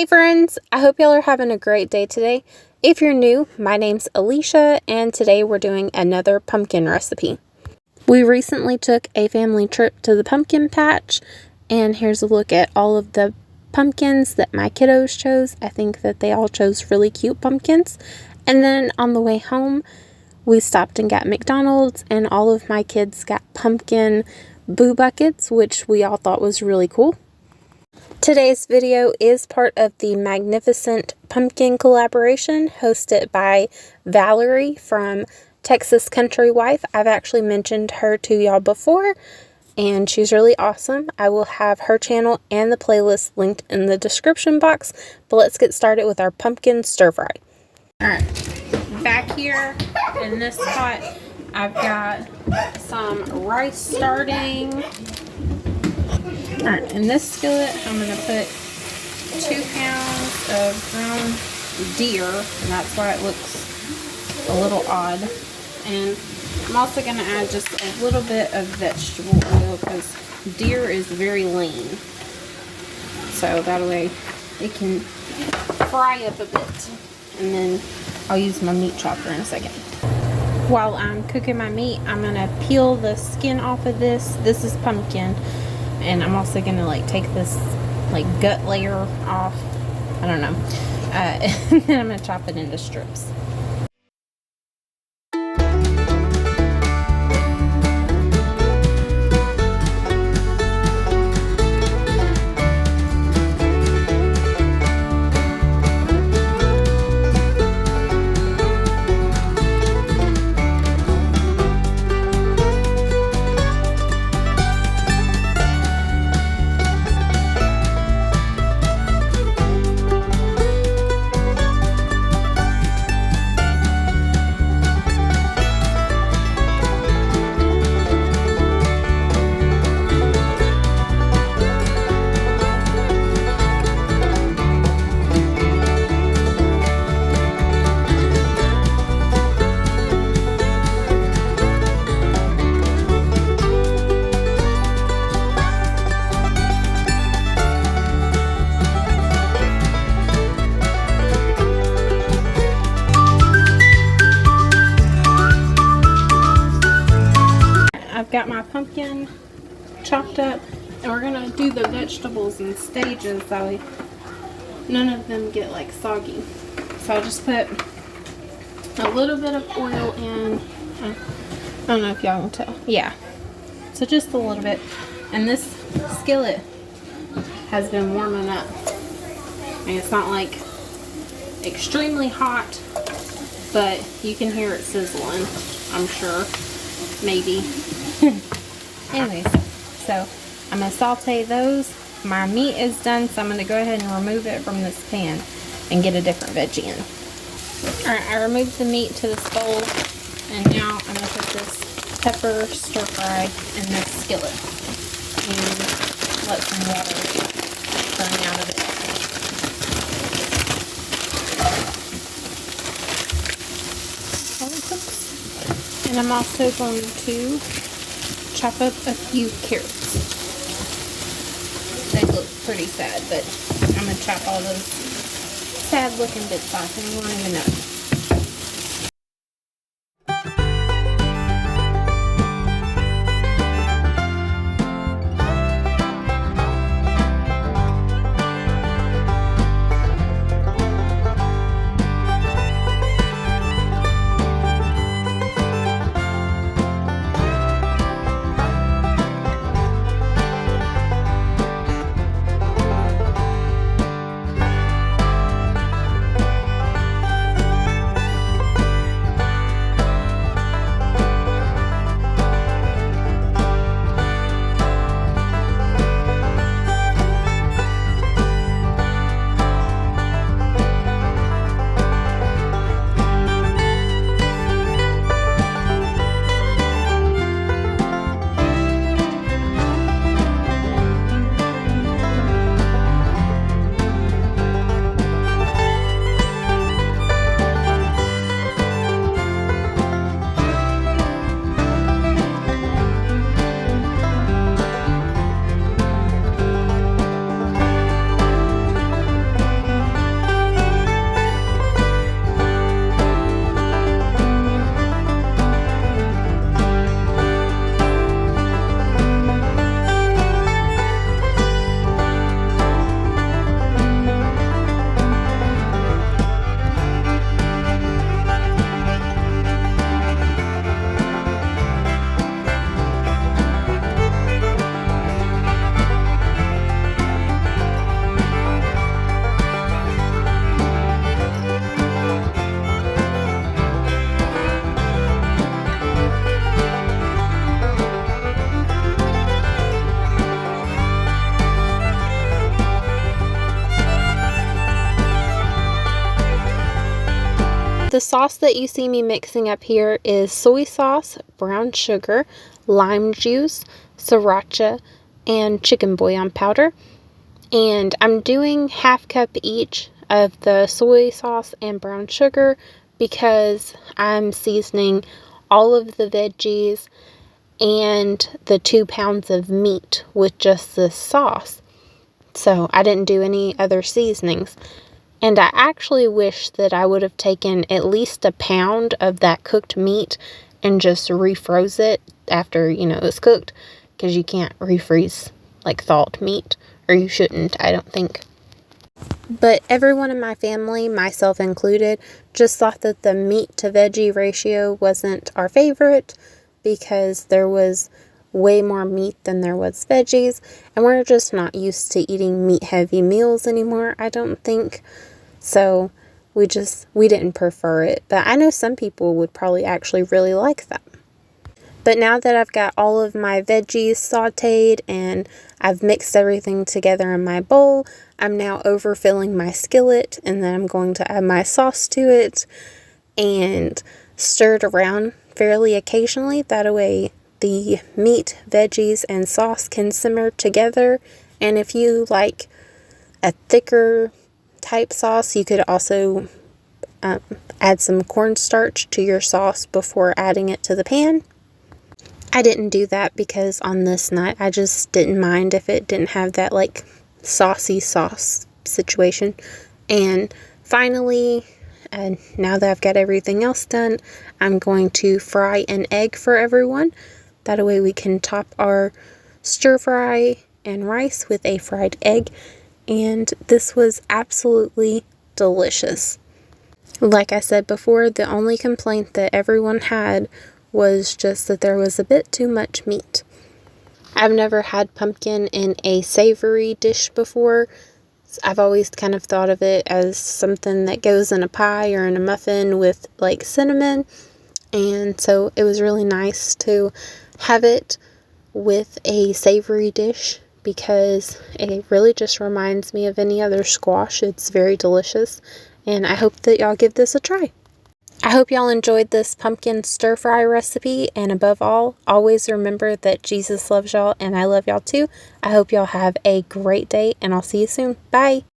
Hey friends, I hope y'all are having a great day today. If you're new, my name's Alicia and today we're doing another pumpkin recipe. We recently took a family trip to the pumpkin patch and here's a look at all of the pumpkins that my kiddos chose. I think that they all chose really cute pumpkins. And then on the way home, we stopped and got McDonald's and all of my kids got pumpkin boo buckets, which we all thought was really cool. Today's video is part of the Magnificent Pumpkin collaboration hosted by Valerie from Texas Country Wife. I've actually mentioned her to y'all before and she's really awesome. I will have her channel and the playlist linked in the description box, but let's get started with our pumpkin stir fry. Alright, back here in this pot I've got some rice starting. Alright, in this skillet, I'm going to put 2 pounds of ground deer, and that's why it looks a little odd. And I'm also going to add just a little bit of vegetable oil because deer is very lean. So that way it can fry up a bit. And then I'll use my meat chopper in a second. While I'm cooking my meat, I'm going to peel the skin off of this. This is pumpkin. And I'm also going to like take this like gut layer off. I don't know. And then I'm going to chop it into strips. I've got my pumpkin chopped up and we're going to do the vegetables in stages that way none of them get like soggy. So I'll just put a little bit of oil in. I don't know if y'all can tell. Yeah. So just a little bit. And this skillet has been warming up. And it's not like extremely hot, but you can hear it sizzling, I'm sure. Maybe. Anyways, so I'm going to saute those. My meat is done, so I'm going to go ahead and remove it from this pan and get a different veggie in. Alright, I removed the meat to this bowl, and now I'm going to put this pepper stir fry in this skillet and let some water burn out of it. And I'm also going to chop up a few carrots. They look pretty sad, but I'm going to chop all those sad looking bits off and you won't even know. The sauce that you see me mixing up here is soy sauce, brown sugar, lime juice, sriracha, and chicken bouillon powder. And I'm doing half cup each of the soy sauce and brown sugar because I'm seasoning all of the veggies and the 2 pounds of meat with just this sauce. So I didn't do any other seasonings. And I actually wish that I would have taken at least a pound of that cooked meat and just refroze it after, it was cooked. Because you can't refreeze, like, thawed meat. Or you shouldn't, I don't think. But everyone in my family, myself included, just thought that the meat to veggie ratio wasn't our favorite. Because there was way more meat than there was veggies. And we're just not used to eating meat-heavy meals anymore, I don't think. So we didn't prefer it. But I know some people would probably actually really like that. But now that I've got all of my veggies sauteed and I've mixed everything together in my bowl, I'm now overfilling my skillet, and then I'm going to add my sauce to it and stir it around fairly occasionally. That way the meat, veggies, and sauce can simmer together. And if you like a thicker type sauce, you could also add some cornstarch to your sauce before adding it to the pan. I didn't do that because on this night I just didn't mind if it didn't have that like saucy sauce situation. And finally, now that I've got everything else done, I'm going to fry an egg for everyone. That way we can top our stir fry and rice with a fried egg. And this was absolutely delicious. Like I said before, the only complaint that everyone had was just that there was a bit too much meat. I've never had pumpkin in a savory dish before. I've always kind of thought of it as something that goes in a pie or in a muffin with like cinnamon. And so it was really nice to have it with a savory dish because it really just reminds me of any other squash. It's very delicious, and I hope that y'all give this a try. I hope y'all enjoyed this pumpkin stir fry recipe, and above all, always remember that Jesus loves y'all and I love y'all too. I hope y'all have a great day, and I'll see you soon. Bye!